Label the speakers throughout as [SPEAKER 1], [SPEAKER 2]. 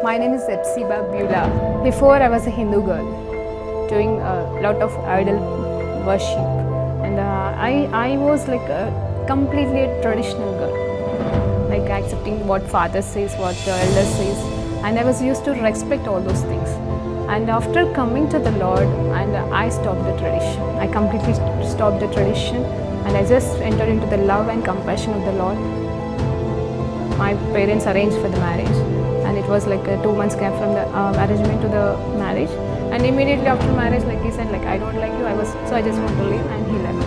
[SPEAKER 1] My name is Epsiba Beulah. Before I was a Hindu girl doing a lot of idol worship, and I was like a completely a traditional girl, like accepting what father says, what the elder says, and I was used to respect all those things. And after coming to the Lord, and I stopped the tradition. I completely stopped the tradition, and I just entered into the love and compassion of the Lord. My parents arranged for the marriage, and it was like a 2 months gap from the arrangement to the marriage. And immediately after marriage, like he said, like I don't like you. I just want to leave, and he left.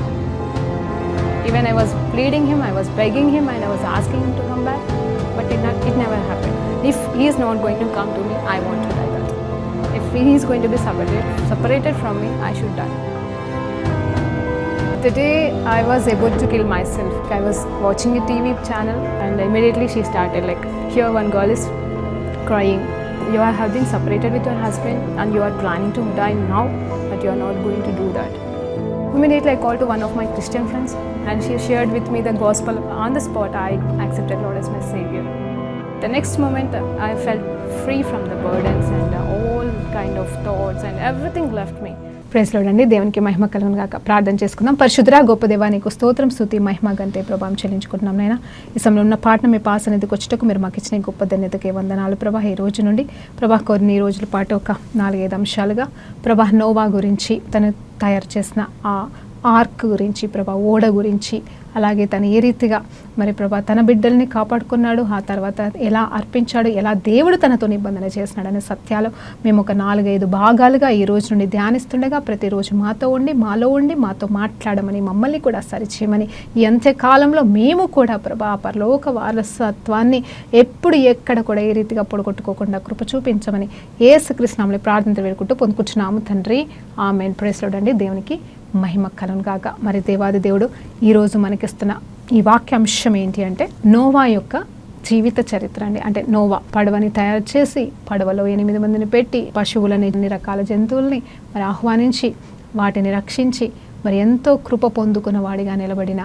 [SPEAKER 1] Even I was pleading him, I was begging him, and I was asking him to come back, but it never happened. If he is not going to come to me, I want to die. That if he is going to be separated from me, I should die. The day I was about to kill myself, I was watching a TV channel, and immediately she started like, here one girl is crying. You have been separated with your husband and you are planning to die now, but you are not going to do that. Immediately I called to one of my Christian friends, and she shared with me the gospel. On the spot, I accepted Lord as my Savior. The next moment, I felt free from the burdens and all kind of thoughts, and everything left me. Praise lord అండి. దేవునికి మహిమ కలుగును గాక. ప్రార్థన చేసుకుందాం. పరిశుద్ధుడా గొప్ప దేవా, నీకు స్తోత్రం, స్తుతి, మహిమ, గంతే, ప్రభావం చెల్లించుకుంటున్నాం నైనా. ఈ సమయంలో ఉన్న పాటను మీ పాసనిధికి వచ్చేటకు మీరు మాకు ఇచ్చిన గొప్ప ధన్యతకే వందనాలు ప్రభా. ఈ రోజు నుండి ప్రభా కొన్ని రోజుల పాటు ఒక 4-5 అంశాలుగా ప్రభా నోవా గురించి, తను తయారు చేసిన ఆ ఆర్క్ గురించి, ప్రభా ఓడ గురించి, అలాగే తను ఏ రీతిగా మరి ప్రభా తన బిడ్డల్ని కాపాడుకున్నాడు, ఆ తర్వాత ఎలా అర్పించాడు, ఎలా దేవుడు తనతో నిబంధన చేసినాడు అనే సత్యాలు మేము ఒక 4-5 భాగాలుగా ఈ రోజు నుండి ధ్యానిస్తుండగా, ప్రతిరోజు మాతో ఉండి, మాలో ఉండి, మాతో మాట్లాడమని, మమ్మల్ని కూడా సరిచేయమని, ఈ అంత్యకాలంలో మేము కూడా ప్రభా పరలోక వారసత్వాన్ని ఎప్పుడు ఎక్కడ కూడా ఏ రీతిగా పొడగొట్టుకోకుండా కృప చూపించమని యేసుక్రీస్తు నామములో ప్రార్థన వేడుకుంటూ పొందుకుంటున్నాము తండ్రి. ఆమేన్. ప్రైజ్ లార్డ్ అండి. దేవునికి మహిమ కలుగును గాక. మరి దేవాది దేవుడు ఈరోజు మనకిస్తున్న ఈ వాక్యాంశం ఏంటి అంటే, నోవా యొక్క జీవిత చరిత్ర అండి. అంటే నోవా పడవని తయారు చేసి, పడవలో 8 మందిని పెట్టి, పశువులని, అన్ని రకాల జంతువుల్ని మరి ఆహ్వానించి, వాటిని రక్షించి, మరి ఎంతో కృప పొందుకున్న వాడిగా నిలబడిన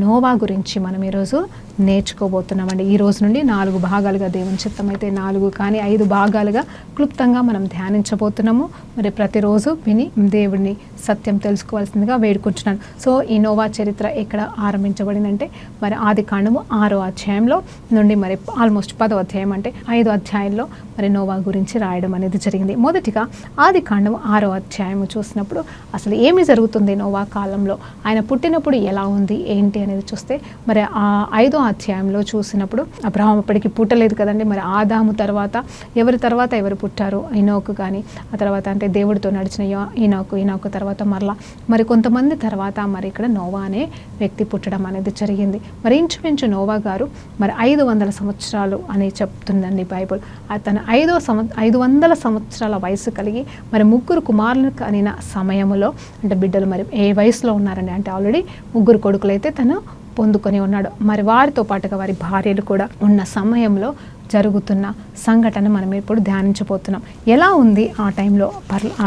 [SPEAKER 1] నోవా గురించి మనం ఈరోజు నేర్చుకోబోతున్నామండి. ఈ రోజు నుండి 4 భాగాలుగా, దేవుని చిత్తమైతే 4 కానీ 5 భాగాలుగా క్లుప్తంగా మనం ధ్యానించబోతున్నాము. మరి ప్రతిరోజు విని దేవుడిని సత్యం తెలుసుకోవాల్సిందిగా వేడుకుంటున్నాను. సో ఈ నోవా చరిత్ర ఎక్కడ ఆరంభించబడిందంటే, మరి ఆదికాండము 6వ అధ్యాయంలో నుండి మరి ఆల్మోస్ట్ 10వ అధ్యాయం, అంటే 5 అధ్యాయాల్లో మరి నోవా గురించి రాయడం అనేది జరిగింది. మొదటిగా ఆదికాండము 6వ అధ్యాయము చూసినప్పుడు అసలు ఏమి జరుగుతుంది నోవా కాలంలో, ఆయన పుట్టినప్పుడు ఎలా ఉంది ఏంటి అనేది చూస్తే, మరి ఆ 5వ అధ్యాయంలో చూసినప్పుడు అబ్రహాము అప్పటికి పుట్టలేదు కదండి. మరి ఆదాము తర్వాత ఎవరు పుట్టారు? ఈనోకు. కానీ ఆ తర్వాత అంటే దేవుడితో నడిచిన ఈనోకు తర్వాత మరలా మరి కొంతమంది తర్వాత మరి ఇక్కడ నోవా అనే వ్యక్తి పుట్టడం అనేది జరిగింది. మరి ఇంచుమించు నోవా గారు మరి 500 సంవత్సరాలు అని చెప్తుందండి బైబుల్. తన 500 సంవత్సరాల వయసు కలిగి మరి 3 కుమారులను కనిన సమయంలో, అంటే బిడ్డలు మరి ఏ వయసులో ఉన్నారండి అంటే ఆల్రెడీ 3 కొడుకులైతే తను పొందుకొని ఉన్నాడు. మరి వారితో పాటుగా వారి భార్యలు కూడా ఉన్న సమయంలో జరుగుతున్న సంఘటన మనం ఇప్పుడు ధ్యానించబోతున్నాం. ఎలా ఉంది ఆ టైంలో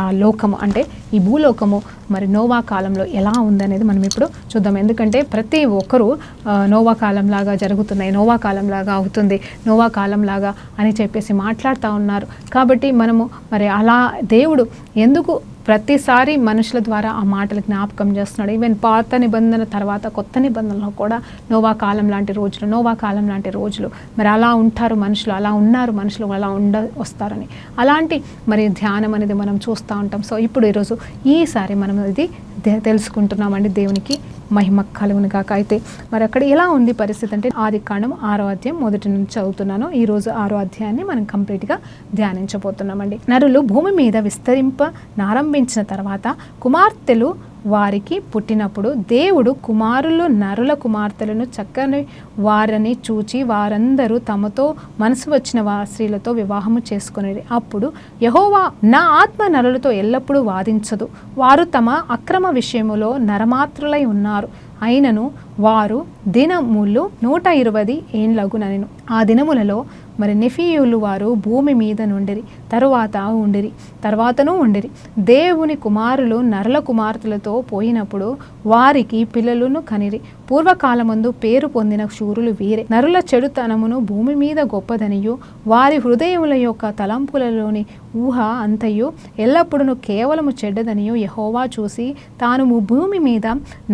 [SPEAKER 1] ఆ లోకము, అంటే ఈ భూలోకము మరి నోవా కాలంలో ఎలా ఉందనేది మనం ఇప్పుడు చూద్దాం. ఎందుకంటే ప్రతి ఒక్కరూ నోవా కాలంలాగా జరుగుతున్నాయి, నోవా కాలంలాగా అవుతుంది, నోవా కాలంలాగా అని చెప్పేసి మాట్లాడుతూ ఉన్నారు. కాబట్టి మనము మరి అలా దేవుడు ఎందుకు ప్రతిసారి మనుషుల ద్వారా ఆ మాటలు జ్ఞాపకం చేస్తున్నాడు? ఈవెన్ పాత నిబంధన తర్వాత కొత్త నిబంధనలో కూడా నోవా కాలం లాంటి రోజులు మరి అలా ఉంటారు మనుషులు, అలా ఉన్నారు మనుషులు, అలా వస్తారని అలాంటి మరి ధ్యానం అనేది మనం చూస్తూ ఉంటాం. సో ఇప్పుడు ఈరోజు ఈసారి మనం ఇది తెలుసుకుంటున్నామండి. దేవునికి మహిమ కలుగును గాక. అయితే మరి అక్కడ ఎలా ఉంది పరిస్థితి అంటే, ఆదికాండం 6వ అధ్యాయం మొదటి నుంచి చదువుతున్నాను. ఈరోజు 6వ అధ్యాయాన్ని మనం కంప్లీట్గా ధ్యానించబోతున్నామండి. నరులు భూమి మీద విస్తరింపనారంభించిన తర్వాత కుమార్తెలు వారికి పుట్టినప్పుడు దేవుడు కుమారులు నరుల కుమార్తెలను చక్కని వారని చూచి వారందరూ తమతో మనసు వచ్చిన స్త్రీలతో వివాహము చేసుకునేది. అప్పుడు యెహోవా, నా ఆత్మ నరులతో ఎల్లప్పుడూ వాదించదు, వారు తమ అక్రమ విషయములో నరమాత్రులై ఉన్నారు, అయినను వారు దినములు 120 ఏండ్లగునెను. ఆ దినములలో మరి నెఫీయులు వారు భూమి మీద నుండిరి, తర్వాతను ఉండిరి. దేవుని కుమారులు నరుల కుమార్తెలతో పోయినప్పుడు వారికి పిల్లలను కనిరి. పూర్వకాలమందు పేరు పొందిన శూరులు వీరే. నరుల చెడుతనమును భూమి మీద గొప్పదనియు వారి హృదయముల యొక్క తలంపులలోని ఊహ అంతయు ఎల్లప్పుడూ కేవలము చెడ్డదనియు యెహోవా చూసి తాను భూమి మీద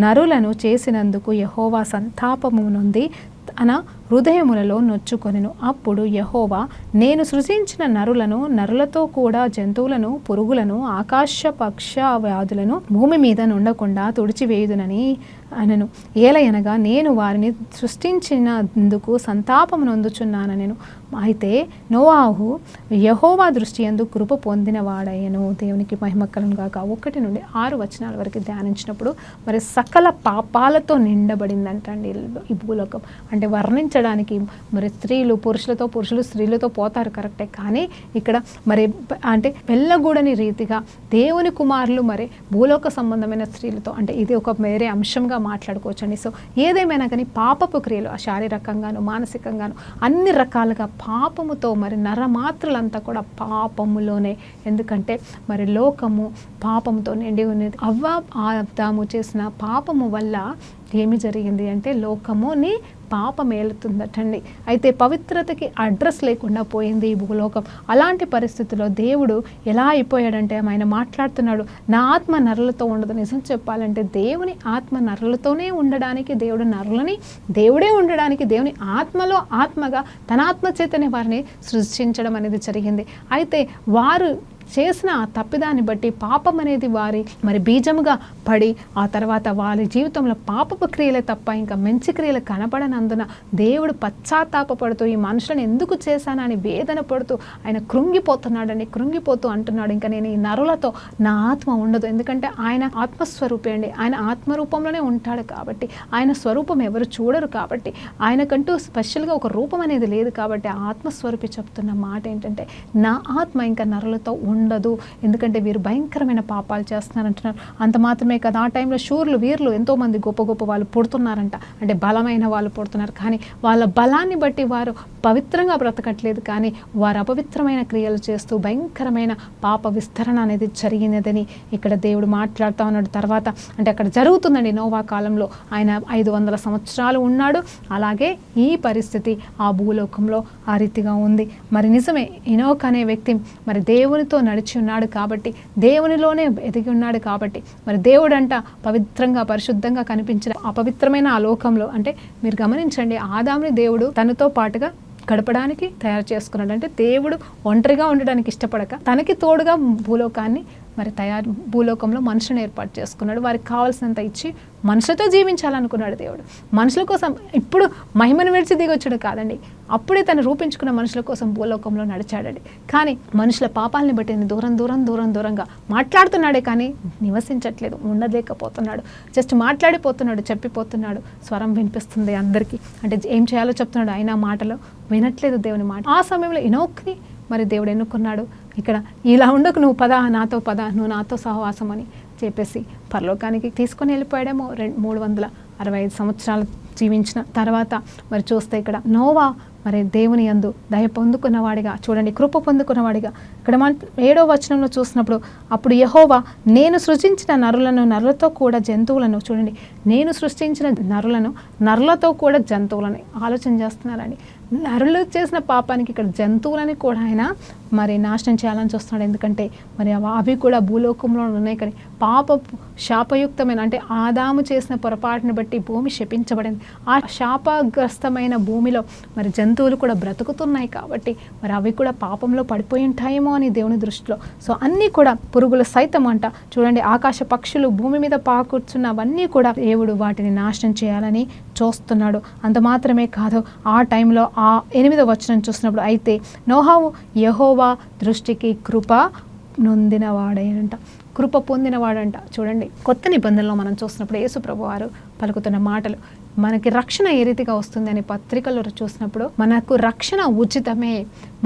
[SPEAKER 1] నరులను చేసినందుకు యెహోవా సంతాపము నొంది తన హృదయములలో నొచ్చుకొనెను. అప్పుడు యెహోవా, నేను సృజించిన నరులతో కూడా జంతువులను, పురుగులను, ఆకాశ పక్ష వ్యాధులను భూమి మీద నుండకుండా తుడిచివేయుదునని అనెను. ఏలయనగా నేను వారిని సృష్టించినందుకు సంతాపము నొందుచున్నానెను. అయితే నోవాహు యెహోవా దృష్టి యందు కృప పొందిన వాడయ్యను. దేవునికి మహిమ కలుగును గాక. 1 నుండి 6 వచనాల వరకు ధ్యానించినప్పుడు మరి సకల పాపాలతో నిండబడిందంటండి ఈ భూలోకం. అంటే వర్ణించడానికి మరి పురుషులు స్త్రీలతో పోతారు కరెక్టే, కానీ ఇక్కడ మరి అంటే వెళ్ళగూడని రీతిగా దేవుని కుమారులు మరి భూలోక సంబంధమైన స్త్రీలతో, అంటే ఇది ఒక వేరే అంశంగా మాట్లాడుకోవచ్చండి. సో ఏదేమైనా కానీ పాపపు క్రియలు శారీరకంగాను మానసికంగాను అన్ని రకాలుగా పాపముతో మరి నరమాత్రులంతా కూడా పాపములోనే. ఎందుకంటే మరి లోకము పాపముతో నిండి ఉన్నది. ఆదాము చేసిన పాపము వల్ల ఏమి జరిగింది అంటే లోకముని పాపం ఏలుతుందటండి. అయితే పవిత్రతకి అడ్రస్ లేకుండా పోయింది ఈ భూలోకం. అలాంటి పరిస్థితుల్లో దేవుడు ఎలా అయిపోయాడంటే ఆయన మాట్లాడుతున్నాడు, నా ఆత్మ నరులతో ఉండదు. నిజం చెప్పాలంటే దేవుని ఆత్మ నరులతోనే ఉండడానికి, దేవుడే ఉండడానికి దేవుని ఆత్మలో ఆత్మగా తన ఆత్మ చేతనే వారిని సృష్టించడం అనేది జరిగింది. అయితే వారు చేసిన ఆ తప్పిదాన్ని బట్టి పాపం అనేది వారి మరి బీజముగా పడి ఆ తర్వాత వారి జీవితంలో పాపపు క్రియలే తప్ప ఇంకా మంచి క్రియలు కనపడనందున దేవుడు పశ్చాత్తాపడుతూ ఈ మనుషులను ఎందుకు చేశానని వేదన పడుతూ ఆయన కృంగిపోతూ అంటున్నాడు, ఇంకా నేను ఈ నరులతో నా ఆత్మ ఉండదు. ఎందుకంటే ఆయన ఆత్మస్వరూపే అండి. ఆయన ఆత్మరూపంలోనే ఉంటాడు కాబట్టి, ఆయన స్వరూపం ఎవరు చూడరు కాబట్టి, ఆయనకంటూ స్పెషల్గా ఒక రూపం అనేది లేదు కాబట్టి ఆత్మస్వరూపి చెప్తున్న మాట ఏంటంటే నా ఆత్మ ఇంకా నరులతో ఉండదు. ఎందుకంటే వీరు భయంకరమైన పాపాలు చేస్తున్నారంటున్నారు. అంత మాత్రమే కదా, ఆ టైంలో శూరులు వీరులు ఎంతోమంది గొప్ప వాళ్ళు పుడుతున్నారంట. అంటే బలమైన వాళ్ళు పుడుతున్నారు, కానీ వాళ్ళ బలాన్ని బట్టి వారు పవిత్రంగా బ్రతకట్లేదు, కానీ వారు అపవిత్రమైన క్రియలు చేస్తూ భయంకరమైన పాప విస్తరణ అనేది జరిగినదని ఇక్కడ దేవుడు మాట్లాడుతూ ఉన్నాడు. తర్వాత అంటే అక్కడ జరుగుతుందండి. నోవా కాలంలో ఆయన 500 సంవత్సరాలు ఉన్నాడు. అలాగే ఈ పరిస్థితి ఆ భూలోకంలో ఆ రీతిగా ఉంది. మరి నిజమే, ఇనోక్ అనే వ్యక్తి మరి దేవునితో నడిచి ఉన్నాడు కాబట్టి, దేవునిలోనే ఎదిగి ఉన్నాడు కాబట్టి, మరి దేవుడు అంట పవిత్రంగా పరిశుద్ధంగా కనిపించిన అపవిత్రమైన ఆ లోకంలో, అంటే మీరు గమనించండి, ఆదాముని దేవుడు తనతో పాటుగా గడపడానికి తయారు చేసుకున్నాడు. అంటే దేవుడు ఒంటరిగా ఉండడానికి ఇష్టపడక తనకి తోడుగా భూలోకంలో మనుషులను ఏర్పాటు చేసుకున్నాడు. వారికి కావాల్సినంత ఇచ్చి మనుషులతో జీవించాలనుకున్నాడు దేవుడు. మనుషుల కోసం ఇప్పుడు మహిమను విడిచి దిగొచ్చాడు కాదండి, అప్పుడే తను రూపించుకున్న మనుషుల కోసం భూలోకంలో నడిచాడండి. కానీ మనుషుల పాపాలని బట్టి దూరంగా మాట్లాడుతున్నాడే కానీ నివసించట్లేదు, ఉండలేకపోతున్నాడు. జస్ట్ మాట్లాడిపోతున్నాడు, చెప్పిపోతున్నాడు, స్వరం వినిపిస్తుంది అందరికీ, అంటే ఏం చేయాలో చెప్తున్నాడు, అయినా మాటలో వినట్లేదు దేవుని మాట. ఆ సమయంలో ఇనోక్ని మరి దేవుడు ఎన్నుకున్నాడు. ఇక్కడ ఇలా ఉండకు, నువ్వు నువ్వు నాతో సహవాసం అని చెప్పేసి పరలోకానికి తీసుకొని వెళ్ళిపోయాడేమో. 365 సంవత్సరాలు జీవించిన తర్వాత మరి చూస్తే ఇక్కడ నోవా మరి దేవుని యందు దయ పొందుకున్నవాడిగా, చూడండి కృప పొందుకున్నవాడిగా. ఇక్కడ మనం 7వ వచనంలో చూసినప్పుడు, అప్పుడు యెహోవా, నేను సృష్టించిన నరులతో కూడా జంతువులను, చూడండి నేను సృష్టించిన నరులతో కూడా జంతువులని ఆలోచన చేస్తున్నారండి. నరులు చేసిన పాపానికి ఇక్కడ జంతువులని కూడా ఆయన మరి నాశనం చేయాలని చూస్తున్నాడు. ఎందుకంటే మరి అవి కూడా భూలోకంలో ఉన్నాయి. కానీ పాపపు శాపయుక్తమైన, అంటే ఆదాము చేసిన పొరపాటుని బట్టి భూమి శపించబడింది. ఆ శాపగ్రస్తమైన భూమిలో మరి జంతువులు కూడా బ్రతుకుతున్నాయి కాబట్టి మరి అవి కూడా పాపంలో పడిపోయి ఉంటాయేమో అని దేవుని దృష్టిలో. సో అన్నీ కూడా పురుగులు సైతం అంట, చూడండి ఆకాశ పక్షులు భూమి మీద పాకుతున్నవన్నీ కూడా దేవుడు వాటిని నాశనం చేయాలని చూస్తున్నాడు. అంత మాత్రమే కాదు, ఆ టైంలో ఆ 8వ వచనం చూసినప్పుడు, అయితే నోహావు యెహోవా దృష్టికి కృప నొందినవాడేనంట, కృప పొందినవాడంట. చూడండి కొత్త నిబంధనలో మనం చూసినప్పుడు యేసు ప్రభు వారు పలుకుతున్న మాటలు, మనకి రక్షణ ఏ రీతిగా వస్తుంది అని పత్రికలో చూసినప్పుడు, మనకు రక్షణ ఉచితమే,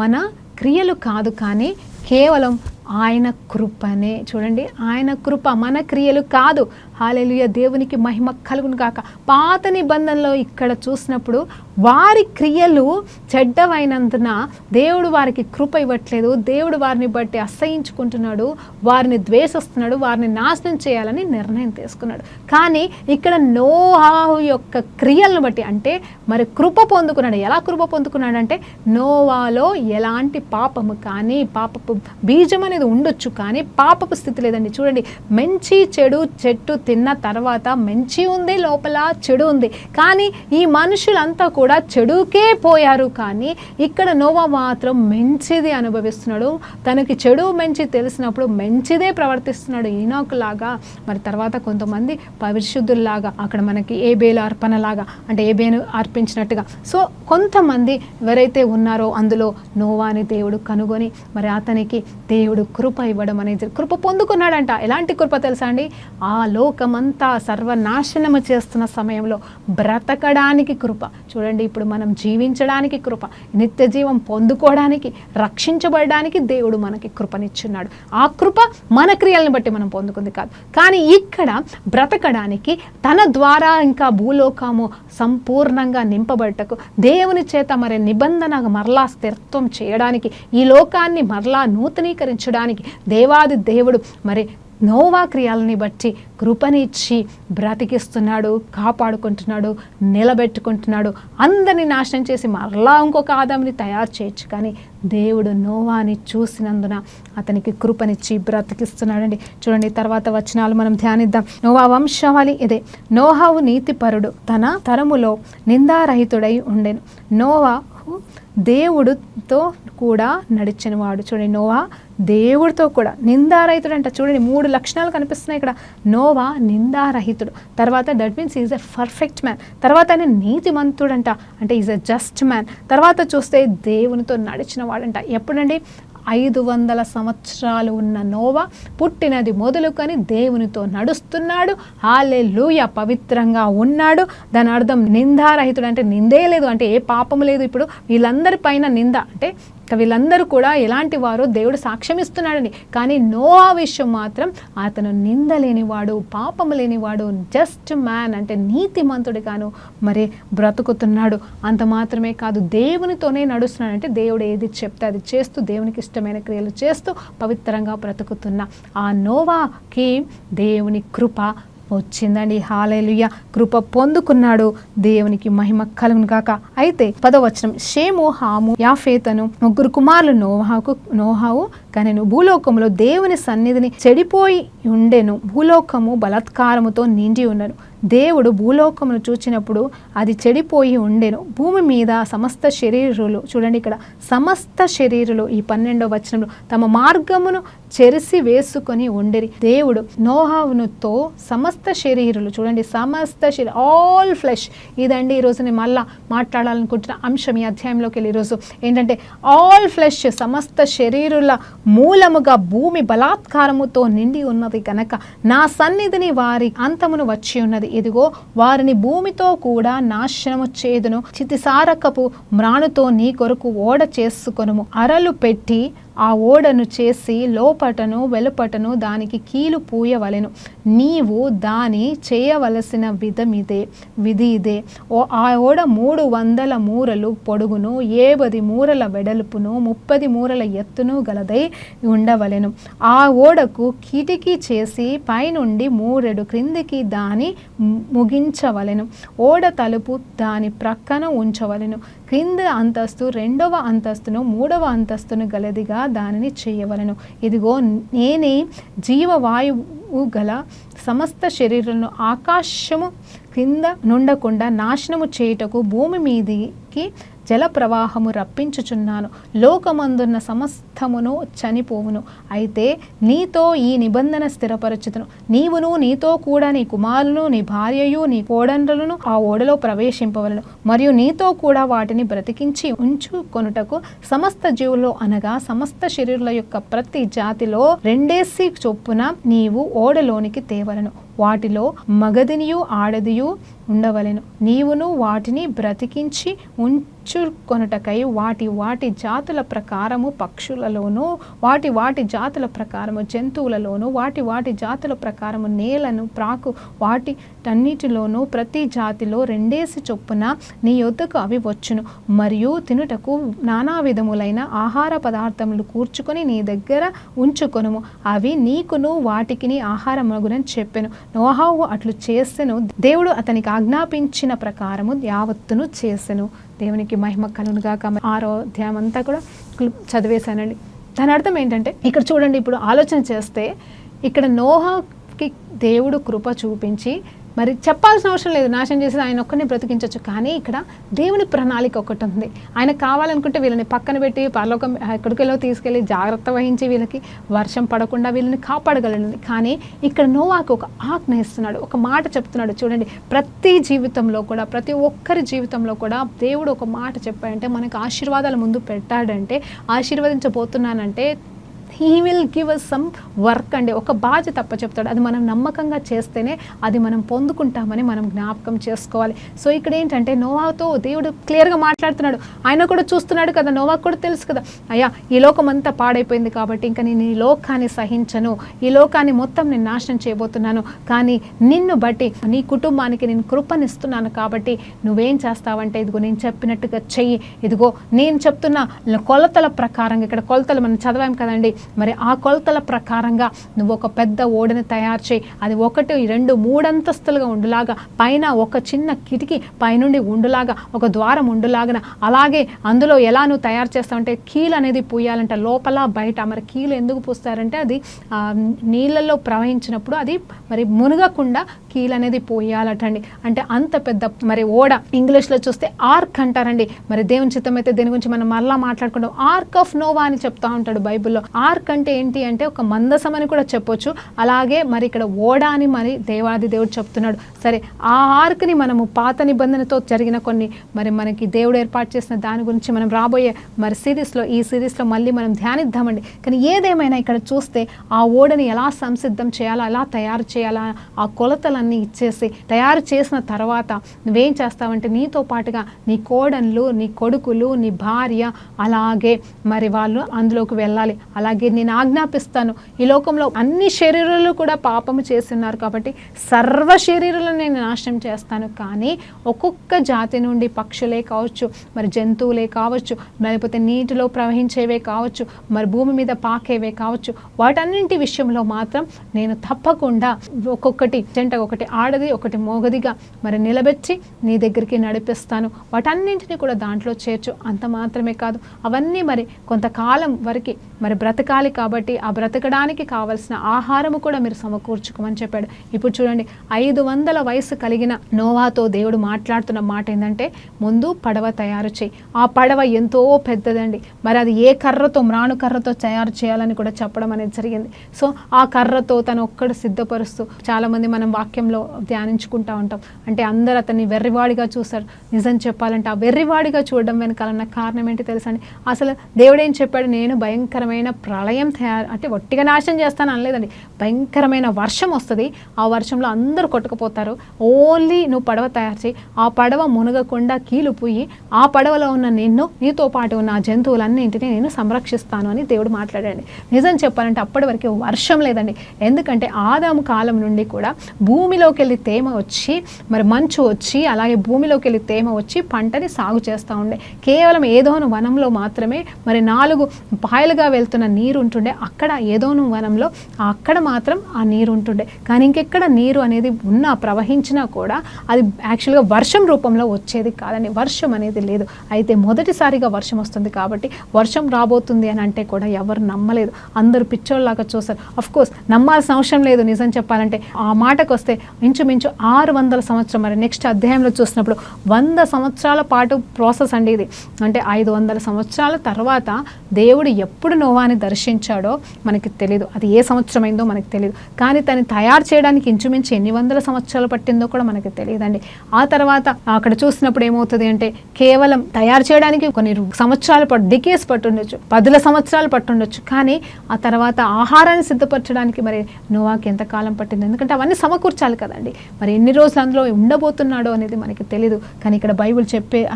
[SPEAKER 1] మన క్రియలు కాదు, కానీ కేవలం ఆయన కృపనే. చూడండి, ఆయన కృప, మన క్రియలు కాదు. హల్లెలూయా, దేవునికి మహిమ కలుగును గాక. పాత నిబంధనలో ఇక్కడ చూసినప్పుడు వారి క్రియలు చెడ్డవైనందున దేవుడు వారికి కృప ఇవ్వట్లేదు. దేవుడు వారిని బట్టి అసహించుకుంటున్నాడు, వారిని ద్వేషిస్తున్నాడు, వారిని నాశనం చేయాలని నిర్ణయం తీసుకున్నాడు. కానీ ఇక్కడ నోవాహు యొక్క క్రియలను బట్టి, అంటే మరి కృప పొందుకున్నాడు. ఎలా కృప పొందుకున్నాడు అంటే, నోవాలో ఎలాంటి పాపము కానీ, పాపపు బీజం అనేది ఉండొచ్చు కానీ పాపపు స్థితి లేదండి. చూడండి, మంచి చెడు చెట్టు తిన్న తర్వాత మంచి ఉంది, లోపల చెడు ఉంది. కానీ ఈ మనుషులంతా కూడా చెడుకే పోయారు. కానీ ఇక్కడ నోవా మాత్రం మంచిది అనుభవిస్తున్నాడు. తనకి చెడు మంచి తెలిసినప్పుడు మంచిదే ప్రవర్తిస్తున్నాడు, ఈనోకు లాగా. మరి తర్వాత కొంతమంది పరిశుద్ధుల్లాగా, అక్కడ మనకి ఏబేలు అర్పణలాగా, అంటే ఏబేను అర్పించినట్టుగా. సో కొంతమంది ఎవరైతే ఉన్నారో అందులో నోవాని దేవుడు కనుగొని మరి అతనికి దేవుడు కృప ఇవ్వడం అనేది, కృప పొందుకున్నాడంట. ఎలాంటి కృప తెలుసా అండి? ఆ లోకమంతా సర్వనాశనము చేస్తున్న సమయంలో బ్రతకడానికి కృప. చూడండి, ఇప్పుడు మనం జీవించడానికి కృప, నిత్య జీవం పొందుకోవడానికి, రక్షించబడడానికి దేవుడు మనకి కృపనిచ్చున్నాడు. ఆ కృప మన క్రియలను బట్టి మనం పొందుకుంది కాదు. కానీ ఇక్కడ బ్రతకడానికి, తన ద్వారా ఇంకా భూలోకము సంపూర్ణంగా నింపబడటకు, దేవుని చేత మరి నిబంధన మరలా స్థిరత్వం చేయడానికి, ఈ లోకాన్ని మరలా నూతనీకరించడానికి దేవాది దేవుడు మరి నోవా క్రియలని బట్టి కృపనిచ్చి బ్రతికిస్తున్నాడు, కాపాడుకుంటున్నాడు, నిలబెట్టుకుంటున్నాడు. అందరినీ నాశనం చేసి మరలా ఇంకొక ఆదాముని తయారు చేయొచ్చు, కానీ దేవుడు నోవాని చూసినందున అతనికి కృపనిచ్చి బ్రతికిస్తున్నాడండి. చూడండి, తర్వాత వచనాలు మనం ధ్యానిద్దాం. నోవా వంశావళి ఇదే. నోవాహు నీతిపరుడు, తన తరములో నిందారహితుడై ఉండెను. నోవా దేవుడితో కూడా నడిచినవాడు. చూడండి, నోవా దేవుడితో కూడా నిందారహితుడు అంట. చూడండి, 3 లక్షణాలు కనిపిస్తున్నాయి ఇక్కడ. నోవా నిందారహితుడు, తర్వాత that means is a perfect man, తర్వాత ఆయన నీతిమంతుడంట, అంటే ఈజ్ ఎ జస్ట్ మ్యాన్. తర్వాత చూస్తే దేవునితో నడిచిన వాడంట. ఎప్పుడండి? 500 సంవత్సరాలు ఉన్న నోవా పుట్టినది మొదలుకొని దేవునితో నడుస్తున్నాడు. హల్లెలూయా, పవిత్రంగా ఉన్నాడు. దాని అర్థం నిందారహితుడు అంటే నిందే లేదు, అంటే ఏ పాపము లేదు. ఇప్పుడు వీళ్ళందరి పైన నింద అంటే వీళ్ళందరూ కూడా ఎలాంటి వారో దేవుడు సాక్ష్యం ఇస్తున్నాడని. కానీ నోవా విషయం మాత్రం అతను నింద లేనివాడు, పాపము లేనివాడు, జస్ట్ మ్యాన్ అంటే నీతిమంతుడిగాను మరి బ్రతుకుతున్నాడు. అంత మాత్రమే కాదు, దేవునితోనే నడుస్తున్నాడు. అంటే దేవుడు ఏది చెప్తే అది చేస్తూ, దేవునికి ఇష్టమైన క్రియలు చేస్తూ పవిత్రంగా బ్రతుకుతున్న ఆ నోవాకి దేవుని కృప వచ్చిందండి. హల్లెలూయా, కృప పొందుకున్నాడు. దేవునికి మహిమ కలుగును గాక. అయితే 10వ వచనం, షేము, హాము, యాఫేతను 3 కుమారులు నోహావు కనెను. భూలోకములో దేవుని సన్నిధిని చెడిపోయి ఉండెను. భూలోకము బలాత్కారముతో నిండి ఉండెను. దేవుడు భూలోకమును చూచినప్పుడు అది చెడిపోయి ఉండెను. భూమి మీద సమస్త శరీరులు, చూడండి ఇక్కడ సమస్త శరీరులు, ఈ 12వ వచనంలో తమ మార్గమును చెరిసి వేసుకొని ఉండేరి. దేవుడు నోహావునుతో సమస్త శరీరులు, చూడండి సమస్త శరీరం, ఆల్ ఫ్లెష్. ఇదండి ఈరోజు నేను మళ్ళా మాట్లాడాలనుకుంటున్న అంశం ఈ అధ్యాయంలోకి వెళ్ళి. ఈరోజు ఏంటంటే ఆల్ ఫ్లెష్, సమస్త శరీరుల మూలముగా భూమి బలాత్కారముతో నిండి ఉన్నది గనక నా సన్నిధిని వారి అంతమును వచ్చి ఉన్నది. ఇదిగో వారిని భూమితో కూడా నాశనము చేదును. చితిసారకపు మ్రానుతో నీ కొరకు ఓడ చేసుకొనుము. అరలు పెట్టి ఆ ఓడను చేసి లోపటను వెలుపటను దానికి కీలు పూయవలెను. నీవు దాని చేయవలసిన విధి ఇదే. ఆ ఓడ 300 మూరలు పొడుగును, 70 మూరల వెడల్పును, 30 మూరల ఎత్తును గలదై ఉండవలెను. ఆ ఓడకు కిటికీ చేసి పైనుండి 3 క్రిందికి దాని ముగించవలెను. ఓడ తలుపు దాని ప్రక్కన ఉంచవలెను. క్రింద అంతస్తు 2వ అంతస్తును 3వ అంతస్తును గలదిగా దానిని చేయవలెను. ఇదిగో నేనే జీవవాయువు గల సమస్త శరీరాలను ఆకాశము క్రింద నుండకుండా నాశనము చేయుటకు భూమి మీదికి జల ప్రవాహము రప్పించుచున్నాను. లోకమందున్న సమస్తమును చనిపోవును. అయితే నీతో ఈ నిబంధన స్థిరపరచుతును. నీవును నీతో కూడా నీ కుమారులను, నీ భార్యయు, నీ కోడండ్రులను ఆ ఓడలో ప్రవేశింపవలను. మరియు నీతో కూడా వాటిని బ్రతికించి ఉంచుకొనుటకు సమస్త జీవుల్లో అనగా సమస్త శరీరుల యొక్క ప్రతి జాతిలో 2 చొప్పున నీవు ఓడలోనికి తేవలను. వాటిలో మగదినియు ఆడదియు ఉండవలెను. నీవును వాటిని బ్రతికించి ఉంచుకొనుటకై వాటి జాతుల ప్రకారము పక్షులలోను, వాటి జాతుల ప్రకారము జంతువులలోను, వాటి జాతుల ప్రకారము నేలను ప్రాకు వాటిటన్నిటిలోనూ ప్రతి జాతిలో 2 చొప్పున నీ యొద్దకు అవి వచ్చును. మరియు తినుటకు నానా విధములైన ఆహార పదార్థములు కూర్చుకొని నీ దగ్గర ఉంచుకొనుము. అవి నీకును వాటికిని ఆహారమగునని చెప్పెను. నోహవు అట్లు చేసెను. దేవుడు అతనికి ఆజ్ఞాపించిన ప్రకారము యావత్తును చేసెను. దేవునికి మహిమ కలుగునుగాక. 6వ అధ్యాయం అంతా కూడా చదివేశానండి. దాని అర్థం ఏంటంటే ఇక్కడ చూడండి, ఇప్పుడు ఆలోచన చేస్తే ఇక్కడ నోహకి దేవుడు కృప చూపించి, మరి చెప్పాల్సిన అవసరం లేదు, నాశనం చేసి ఆయన ఒక్కరిని బ్రతికించవచ్చు. కానీ ఇక్కడ దేవుని ప్రణాళిక ఒకటి ఉంది. ఆయన కావాలనుకుంటే వీళ్ళని పక్కన పెట్టి పరలోకం ఎక్కడికెళ్ళో తీసుకెళ్ళి జాగ్రత్త వహించి వీళ్ళకి వర్షం పడకుండా వీళ్ళని కాపాడగలడు. కానీ ఇక్కడ నోవాకు ఒక ఆజ్ఞ ఇస్తున్నాడు, ఒక మాట చెప్తున్నాడు. చూడండి, ప్రతి జీవితంలో కూడా, ప్రతి ఒక్కరి జీవితంలో కూడా దేవుడు ఒక మాట చెప్పాడంటే, మనకు ఆశీర్వాదాలు ముందు పెట్టాడంటే, ఆశీర్వదించబోతున్నానంటే he will give us some work అండి, ఒక బాధ్యత తప్ప చెప్తాడు. అది మనం నమ్మకంగా చేస్తేనే అది మనం పొందుకుంటామని మనం జ్ఞాపకం చేసుకోవాలి. సో ఇక్కడ ఏంటంటే నోవాతో దేవుడు క్లియర్గా మాట్లాడుతున్నాడు. ఆయన కూడా చూస్తున్నాడు కదా, నోవాకు కూడా తెలుసు కదా, అయ్యా ఈ లోకం అంతా పాడైపోయింది కాబట్టి ఇంకా నేను ఈ లోకాన్ని సహించను, ఈ లోకాన్ని మొత్తం నేను నాశనం చేయబోతున్నాను. కానీ నిన్ను బట్టి నీ కుటుంబానికి నేను కృపనిస్తున్నాను కాబట్టి నువ్వేం చేస్తావంటే, ఇదిగో నేను చెప్పినట్టుగా చెయ్యి. ఇదిగో నేను చెప్తున్న కొలతల ప్రకారంగా, ఇక్కడ కొలతలు మనం చదివాం కదండి, మరి ఆ కొలతల ప్రకారంగా నువ్వు ఒక పెద్ద ఓడని తయారు చేయి. అది 1, 2, 3 అంతస్తులుగా ఉండులాగా, పైన ఒక చిన్న కిటికీ పైనుండి ఉండులాగా, ఒక ద్వారం ఉండులాగా, అలాగే అందులో ఎలా నువ్వు తయారు చేస్తావంటే కీలు అనేది పూయాలంట, లోపల బయట. మరి కీలు ఎందుకు పూస్తారంటే అది నీళ్ళల్లో ప్రవహించినప్పుడు అది మరి మునగకుండా కీలు అనేది పోయాలటండి. అంటే అంత పెద్ద మరి ఓడ, ఇంగ్లీష్లో చూస్తే ఆర్క్ అంటారండి. మరి దేవుని చిత్తం అయితే దీని గురించి మనం మరలా మాట్లాడుకుంటాం. ఆర్క్ ఆఫ్ నోవా అని చెప్తా ఉంటాడు బైబిల్లో. ఆర్క్ అంటే ఏంటి అంటే ఒక మందసం అని కూడా చెప్పొచ్చు. అలాగే మరి ఇక్కడ ఓడ అని మరి దేవాది దేవుడు చెప్తున్నాడు. సరే, ఆ ఆర్క్ని మనము పాత నిబంధనతో జరిగిన కొన్ని మరి మనకి దేవుడు ఏర్పాటు చేసిన దాని గురించి మనం రాబోయే మరి ఈ సిరీస్లో మళ్ళీ మనం ధ్యానిద్దామండి. కానీ ఏదేమైనా ఇక్కడ చూస్తే ఆ ఓడని ఎలా సంసిద్ధం చేయాలా, ఎలా తయారు చేయాలా, ఆ కొలతలన్నీ ఇచ్చేసి తయారు చేసిన తర్వాత నువ్వేం చేస్తావంటే నీతో పాటుగా నీ కోడన్లు, నీ కొడుకులు, నీ భార్య, అలాగే మరి వాళ్ళు అందులోకి వెళ్ళాలి. అలాగే నేను ఆజ్ఞాపిస్తాను, ఈ లోకంలో అన్ని శరీరాలు కూడా పాపము చేస్తున్నారు కాబట్టి సర్వ శరీరాలను నేను నాశనం చేస్తాను. కానీ ఒక్కొక్క జాతి నుండి పక్షులే కావచ్చు, మరి జంతువులే కావచ్చు, లేకపోతే నీటిలో ప్రవహించేవే కావచ్చు, మరి భూమి మీద పాకేవే కావచ్చు, వాటన్నింటి విషయంలో మాత్రం నేను తప్పకుండా ఒక్కొక్కటి జంట, ఒకటి ఆడది ఒకటి మోగదిగా మరి నిలబెట్టి నీ దగ్గరికి నడిపిస్తాను. వాటన్నింటినీ కూడా దాంట్లో చేర్చు. అంత మాత్రమే కాదు, అవన్నీ మరి కొంతకాలం వరకు మరి బ్రతకాలి కాబట్టి ఆ బ్రతకడానికి కావలసిన ఆహారము కూడా మీరు సమకూర్చుకోమని చెప్పాడు. ఇప్పుడు చూడండి, 500 వయసు కలిగిన నోవాతో దేవుడు మాట్లాడుతున్న మాట ఏంటంటే, ముందు పడవ తయారు చేయి. ఆ పడవ ఎంతో పెద్దదండి. మరి అది ఏ కర్రతో, మ్రాను కర్రతో తయారు చేయాలని కూడా చెప్పడం అనేది జరిగింది. సో ఆ కర్రతో తను ఒక్కడు సిద్ధపరుస్తూ, చాలామంది మనం వాక్యంలో ధ్యానించుకుంటూ ఉంటాం. అంటే అందరూ అతన్ని వెర్రివాడిగా చూస్తారు. నిజం చెప్పాలంటే ఆ వెర్రివాడిగా చూడడం వెనకాలన్న కారణం ఏంటి తెలుసా అండి? అసలు దేవుడేం చెప్పాడు, నేను భయంకరమైన ప్రళయం అంటే ఒట్టిగా నాశనం చేస్తాను అనలేదండి. భయంకరమైన వర్షం వస్తుంది, ఆ వర్షంలో అందరూ కొట్టుకుపోతారు. ఓన్లీ నువ్వు పడవ తయారు చేయి, ఆ పడవ మునగకుండా కీలు పోయి ఆ పడవలో ఉన్న నిన్ను, నీతో పాటు ఉన్న ఆ జంతువులన్నింటినీ నేను సంరక్షిస్తాను అని దేవుడు మాట్లాడండి. నిజం చెప్పాలంటే అప్పటి వరకు వర్షం లేదండి. ఎందుకంటే ఆదాము కాలం నుండి కూడా భూమిలోకి వెళ్ళి తేమ వచ్చి, మరి మంచు వచ్చి, అలాగే భూమిలోకి వెళ్ళి తేమ వచ్చి పంటని సాగు చేస్తూ ఉండే. కేవలం ఏదోను వనంలో మాత్రమే మరి 4 పాయలుగా వెళ్తున్న నీరు ఉంటుండే. అక్కడ ఏదోను వనంలో అక్కడ మాత్రం ఆ నీరు ఉంటుండే. కానీ ఇంకెక్కడ నీరు అనేది ఉన్నా, ప్రవహించినా కూడా అది యాక్చువల్గా వర్షం రూపంలో వచ్చేది కాదండి. వర్షం అనేది లేదు. అయితే మొదటిసారిగా వర్షం వస్తుంది కాబట్టి వర్షం రాబోతుంది అని అంటే కూడా ఎవరు నమ్మలేదు. అందరూ పిచ్చోళ్ళలాగా చూస్తారు. అఫ్కోర్స్ నమ్మాల్సిన అవసరం లేదు. నిజం చెప్పాలంటే ఆ మాటకు వస్తే ఇంచుమించు 600 సంవత్సరం, మరి నెక్స్ట్ అధ్యాయంలో చూసినప్పుడు 100 సంవత్సరాల పాటు ప్రాసెస్ అండి ఇది. అంటే 500 సంవత్సరాల తర్వాత దేవుడు ఎప్పుడు నోవాని వర్షించాడో మనకి తెలియదు, అది ఏ సంవత్సరం అయిందో మనకు తెలియదు. కానీ తను తయారు చేయడానికి ఇంచుమించు ఎన్ని వందల సంవత్సరాలు పట్టిందో కూడా మనకి తెలియదండి. ఆ తర్వాత అక్కడ చూసినప్పుడు ఏమవుతుంది అంటే కేవలం తయారు చేయడానికి కొన్ని సంవత్సరాలు డికేస్ పట్టుండొచ్చు, 10 సంవత్సరాలు పట్టుండొచ్చు. కానీ ఆ తర్వాత ఆహారాన్ని సిద్ధపరచడానికి మరి నోవాకి ఎంతకాలం పట్టింది? ఎందుకంటే అవన్నీ సమకూర్చాలి కదండి. మరి ఎన్ని రోజులు అందులో ఉండబోతున్నాడో అనేది మనకి తెలియదు. కానీ ఇక్కడ బైబిల్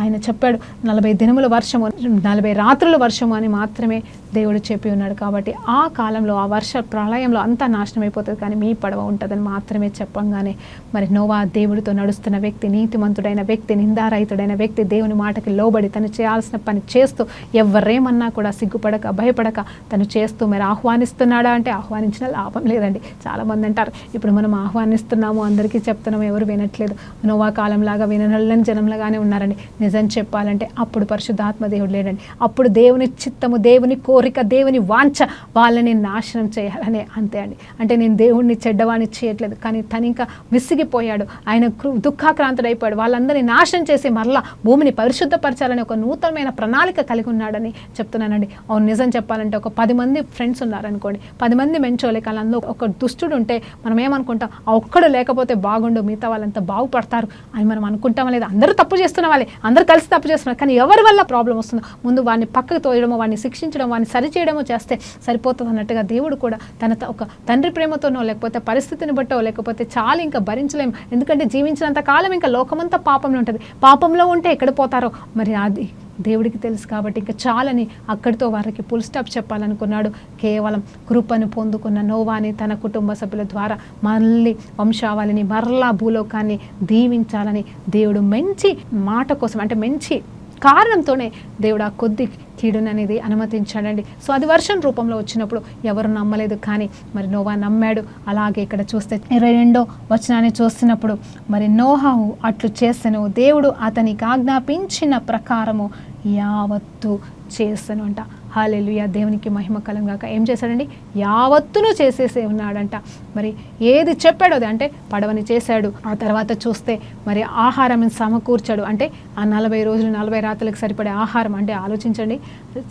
[SPEAKER 1] ఆయన చెప్పాడు 40 దినముల వర్షము, 40 రాత్రుల వర్షము అని మాత్రమే దేవుడు చెప్పి ఉన్నాడు. కాబట్టి ఆ కాలంలో ఆ వర్ష ప్రళయంలో అంతా నాశనం అయిపోతుంది, కానీ మీ పడవ ఉంటుందని మాత్రమే చెప్పంగానే మరి నోవా దేవుడితో నడుస్తున్న వ్యక్తి, నీతిమంతుడైన వ్యక్తి, నిందారహితుడైన వ్యక్తి, దేవుని మాటకి లోబడి తను చేయాల్సిన పని చేస్తూ ఎవరేమన్నా కూడా సిగ్గుపడక భయపడక తను చేస్తూ మరి ఆహ్వానిస్తున్నాడా అంటే ఆహ్వానించిన లాభం లేదండి. చాలామంది అంటారు ఇప్పుడు మనం ఆహ్వానిస్తున్నాము, అందరికీ చెప్తున్నాము, ఎవరు వినట్లేదు, నోవా కాలంలాగా విననల్లని జనంలాగానే ఉన్నారండి. నిజం చెప్పాలంటే అప్పుడు పరిశుద్ధాత్మ దేవుడు లేడండి. అప్పుడు దేవుని చిత్తము, దేవుని కోరిక, దేవుని వాంఛ వాళ్ళని నాశనం చేయాలనే, అంతే అండి. అంటే నేను దేవుడిని చెడ్డవాణి చేయట్లేదు, కానీ తను ఇంకా విసిగిపోయాడు, ఆయన దుఃఖాక్రాంతుడైపోయాడు, వాళ్ళందరినీ నాశనం చేసి మరలా భూమిని పరిశుద్ధపరచాలని ఒక నూతనమైన ప్రణాళిక కలిగి ఉన్నాడని చెప్తున్నానండి. అవును, నిజం చెప్పాలంటే ఒక 10 మంది ఫ్రెండ్స్ ఉన్నారనుకోండి, 10 మంది మెంచోలే, కానీ అందులో ఒక దుష్టుడు ఉంటే మనం ఏమనుకుంటాం, ఆ ఒక్కడు లేకపోతే బాగుండు, మిగతా వాళ్ళంతా బాగుపడతారు అని మనం అనుకుంటామా లేదా? అందరూ తప్పు చేస్తున్న వాళ్ళే, అందరూ కలిసి తప్పు చేస్తున్నారు, కానీ ఎవరి వల్ల ప్రాబ్లం వస్తుందో ముందు వాడిని పక్కకు తోయడమో, వాడిని శిక్షించడం, వాడిని సరిచేయడమో చేస్తే సరిపోతుంది అన్నట్టుగా దేవుడు కూడా తన ఒక తండ్రి ప్రేమతోనో లేకపోతే పరిస్థితిని బట్టో లేకపోతే చాలా ఇంకా భరించలేము, ఎందుకంటే జీవించినంత కాలం ఇంకా లోకమంతా పాపంలో ఉంటుంది, పాపంలో ఉంటే ఎక్కడ పోతారో మరి అది దేవుడికి తెలుసు. కాబట్టి ఇంకా చాలని అక్కడితో వారికి ఫుల్ స్టాప్ చెప్పాలనుకున్నాడు. కేవలం కృపను పొందుకున్న నోవాని తన కుటుంబ సభ్యుల ద్వారా మళ్ళీ వంశావళిని మరలా భూలోకాన్ని దీవించాలని దేవుడు మంచి మాట కోసం, అంటే మంచి కారణంతోనే దేవుడు ఆ కొద్ది కీడుననేది అనుమతించాడండి. సో అది వర్షం రూపంలో వచ్చినప్పుడు ఎవరు నమ్మలేదు, కానీ మరి నోవా నమ్మాడు. అలాగే ఇక్కడ చూస్తే 22వ వచనాన్ని చూస్తున్నప్పుడు మరి నోహు అట్లు చేసెను, దేవుడు అతనికి ఆజ్ఞాపించిన ప్రకారము యావత్తు చేసెను అంట. హల్లెలూయా, దేవునికి మహిమ కలుగుగాక. ఏం చేశాడండి? యావత్తును చేసేసే ఉన్నాడంట. మరి ఏది చెప్పాడో అది, అంటే పడవని చేశాడు. ఆ తర్వాత చూస్తే మరి ఆహారం సమకూర్చాడు, అంటే ఆ 40 రోజులు 40 రాత్రులకు సరిపడే ఆహారం. అంటే ఆలోచించండి,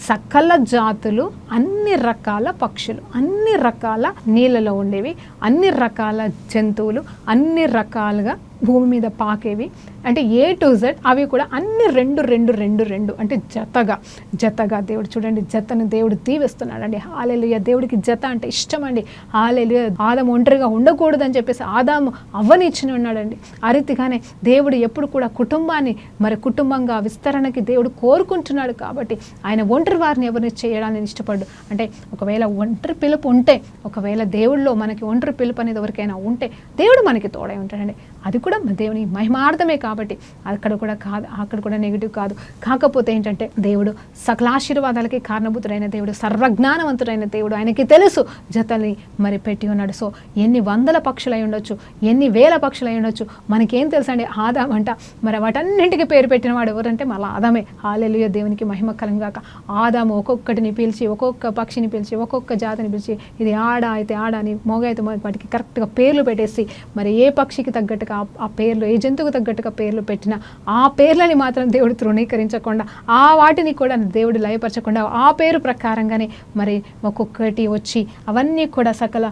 [SPEAKER 1] సకల జాతులు, అన్ని రకాల పక్షులు, అన్ని రకాల నీళ్ళలో ఉండేవి, అన్ని రకాల జంతువులు, అన్ని రకాలుగా భూమి మీద పాకేవి, అంటే A to Z అవి కూడా అన్ని 2 అంటే జతగా దేవుడు చూడండి, జతను దేవుడు దీవిస్తున్నాడండి. హల్లెలూయా, దేవుడికి జత అంటే ఇష్టం అండి. హల్లెలూయా, ఆదాము ఒంటరిగా ఉండకూడదని చెప్పేసి ఆదాము అవ్వనిచ్చిన ఉన్నాడండి. ఆ రీతిగానే దేవుడు ఎప్పుడు కూడా కుటుంబాన్ని మరి కుటుంబంగా విస్తరణకి దేవుడు కోరుకుంటున్నాడు. కాబట్టి ఆయన ఒంటరి వారిని ఎవరిని చేయడానికి ఇష్టపడ్డు. అంటే ఒకవేళ ఒంటరి పిలుపు ఉంటే, ఒకవేళ దేవుడిలో మనకి ఒంటరి పిలుపు అనేది ఎవరికైనా ఉంటే దేవుడు మనకి తోడై ఉంటాడండి. అది కూడా దేవుని మహిమార్థమే. కాబట్టి అక్కడ కూడా కాదు, అక్కడ కూడా నెగిటివ్ కాదు. కాకపోతే ఏంటంటే దేవుడు సకల ఆశీర్వాదాలకి కారణభూతుడైన దేవుడు, సర్వజ్ఞానవంతుడైన దేవుడు, ఆయనకి తెలుసు జతల్ని మరి పెట్టి ఉన్నాడు. సో ఎన్ని వందల పక్షులు అయి ఉండొచ్చు, ఎన్ని వేల పక్షులు అయి ఉండొచ్చు, మనకేం తెలుసు అండి? ఆదాం అంట మరి వాటన్నింటికి పేరు పెట్టిన వాడు ఎవరంటే మళ్ళీ ఆదామే. హల్లెలూయా, దేవునికి మహిమ కలుగుగాక. ఆదాము ఒక్కొక్కటిని పిలిచి, ఒక్కొక్క పక్షిని పిలిచి, ఒక్కొక్క జాతిని పిలిచి, ఇది ఆడ అయితే ఆడ అని, మోగ అయితే మోగ, వాటికి కరెక్ట్గా పేర్లు పెట్టేసి మరి ఏ పక్షికి తగ్గట్టుగా ఆ పేర్లు, ఏ జంతువుకు తగ్గట్టుగా పేర్లు పెట్టిన ఆ పేర్లని మాత్రం దేవుడు తృణీకరించకుండా, ఆ వాటిని కూడా దేవుడు లయపరచకుండా ఆ పేరు ప్రకారంగానే మరి ఒక్కొక్కటి వచ్చి అవన్నీ కూడా సకల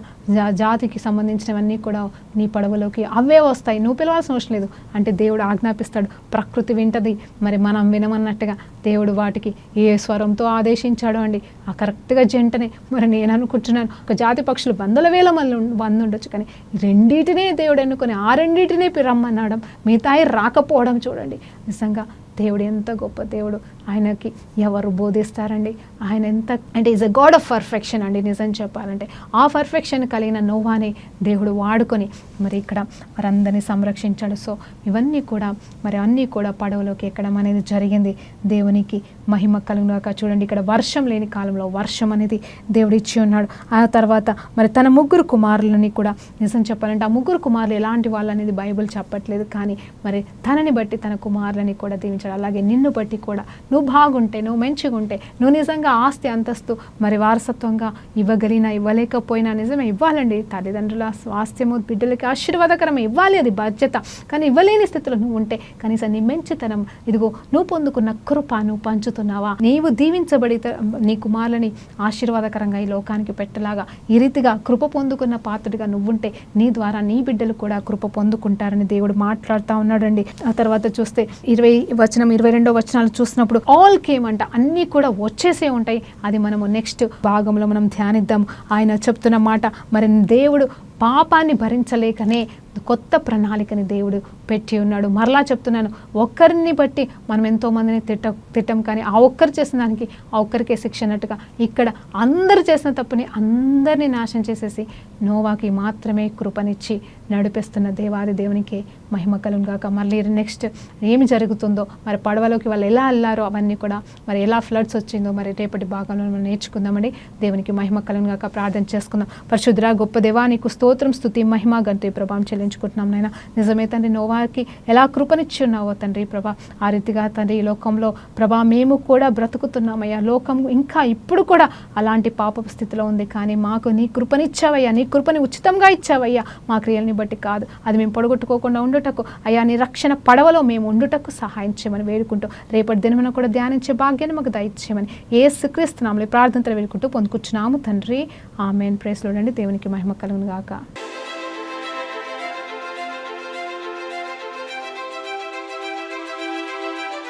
[SPEAKER 1] జాతికి సంబంధించినవన్నీ కూడా నీ పడవలోకి అవే వస్తాయి, నువ్వు పిలవాల్సిన అవసరం లేదు. అంటే దేవుడు ఆజ్ఞాపిస్తాడు, ప్రకృతి వింటది. మరి మనం వినమన్నట్టుగా దేవుడు వాటికి ఏ స్వరంతో ఆదేశించాడో అండి, ఆ కరెక్ట్గా జంటనే. మరి నేను అనుకుంటున్నాను ఒక జాతి పక్షులు 100,000 మంది ఉండొచ్చు, కానీ రెండింటినే దేవుడు ఎన్నుకొని ఆ రెండింటినే రమ్మన్నాడం, మిగతాయి రాకపోవడం చూడండి. నిజంగా దేవుడు ఎంత గొప్ప దేవుడు, ఆయనకి ఎవరు బోధిస్తారండి? ఆయన ఎంత అంటే is a God of perfection అండి. నిజం చెప్పాలంటే ఆ పర్ఫెక్షన్ కలిగిన నోవాని దేవుడు వాడుకొని మరి ఇక్కడ వారందరినీ సంరక్షించాడు. సో ఇవన్నీ కూడా మరి అన్నీ కూడా పడవలోకి ఎక్కడం అనేది జరిగింది. దేవునికి మహిమ కలుగుగాక. చూడండి, ఇక్కడ వర్షం లేని కాలంలో వర్షం అనేది దేవుడు ఇచ్చి ఉన్నాడు. ఆ తర్వాత మరి తన 3 కుమారులని కూడా, నిజం చెప్పాలంటే ఆ 3 కుమారులు ఎలాంటి వాళ్ళు అనేది బైబిల్ చెప్పట్లేదు, కానీ మరి తనని బట్టి తన కుమారులని కూడా దీవించాడు. అలాగే నిన్ను బట్టి కూడా నువ్వు బాగుంటే, నువ్వు మంచిగా ఉంటే, నువ్వు నిజంగా ఆస్తి అంతస్తు మరి వారసత్వంగా ఇవ్వగలిగినా ఇవ్వలేకపోయినా నిజమే ఇవ్వాలండి. తల్లిదండ్రుల స్వాస్థ్యము బిడ్డలకి ఆశీర్వాదకరమే, ఇవ్వాలి, అది బాధ్యత. కానీ ఇవ్వలేని స్థితిలో నువ్వు ఉంటే కనీసం నీ మంచితనం, ఇదిగో నువ్వు పొందుకున్న కృప నువ్వు పంచుతున్నావా, నీవు దీవించబడి నీ కుమారులని ఆశీర్వాదకరంగా ఈ లోకానికి పెట్టలాగా ఈ రీతిగా కృప పొందుకున్న పాత్రుడిగా నువ్వుంటే నీ ద్వారా నీ బిడ్డలు కూడా కృప పొందుకుంటారని దేవుడు మాట్లాడుతూ ఉన్నాడండి. ఆ తర్వాత చూస్తే 22వ వచనాలు చూసినప్పుడు ఆల్ కేమ్ అంట, అన్నీ కూడా వచ్చేసే ఉంటాయి. అది మనము నెక్స్ట్ భాగంలో మనం ధ్యానిద్దాం. ఆయన చెప్తున్న మాట, మరి దేవుడు పాపాన్ని భరించలేకనే కొత్త ప్రణాళికని దేవుడు పెట్టి ఉన్నాడు. మరలా చెప్తున్నాను, ఒక్కరిని బట్టి మనం ఎంతోమందిని తిట్టం, కానీ ఆ ఒక్కరు చేసిన దానికి ఆ ఒక్కరికే శిక్ష అన్నట్టుగా ఇక్కడ అందరు చేసిన తప్పుని అందరినీ నాశనం చేసేసి నోవాకి మాత్రమే కృపనిచ్చి నడిపిస్తున్న దేవాది దేవునికి మహిమ కలుగును గాక. మళ్ళీ నెక్స్ట్ ఏమి జరుగుతుందో, మరి పడవలోకి వాళ్ళు ఎలా వెళ్ళారో అవన్నీ కూడా, మరి ఎలా ఫ్లడ్స్ వచ్చిందో మరి రేపటి భాగంలో మనం నేర్చుకుందామండి. దేవునికి మహిమ కలుగును గాక. ప్రార్థన చేసుకుందాం. పరిశుద్ధుడా గొప్ప దేవా, నీకు స్తోత్రం, స్తుతి, మహిమ, గంతే ప్రభావం చెల్లించుకుంటున్నాం నాయన. నిజమే తండ్రి, నోవాకి ఎలా కృపనిచ్చి ఉన్నావో తండ్రి ప్రభా, ఆ రీతిగా తండ్రి ఈ లోకంలో ప్రభా మేము కూడా బ్రతుకుతున్నామయ్యా. లోకం ఇంకా ఇప్పుడు కూడా అలాంటి పాపపు స్థితిలో ఉంది, కానీ మాకు నీ కృపనిచ్చావయ్యా, నీ కృపని ఉచితంగా ఇచ్చావయ్యా. మా క్రియల్ని బట్టి కాదు, అది మేము పొడగొట్టుకోకుండా ఉండుటకు అయ్యా, నీ రక్షణ పడవలో మేము ఉండుటకు సహాయం చేయమని వేడుకుంటూ రేపటి దినమున కూడా ధ్యానించే భాగ్యాన్ని మాకు దయచేయమని యేసుక్రీస్తు నామములో ప్రార్థనలు వేడుకుంటూ పొందుకుంటున్నాము తండ్రి. ఆమేన్. ప్రైజ్ లార్డ్ అండి. దేవునికి మహిమ కలుగును గాక.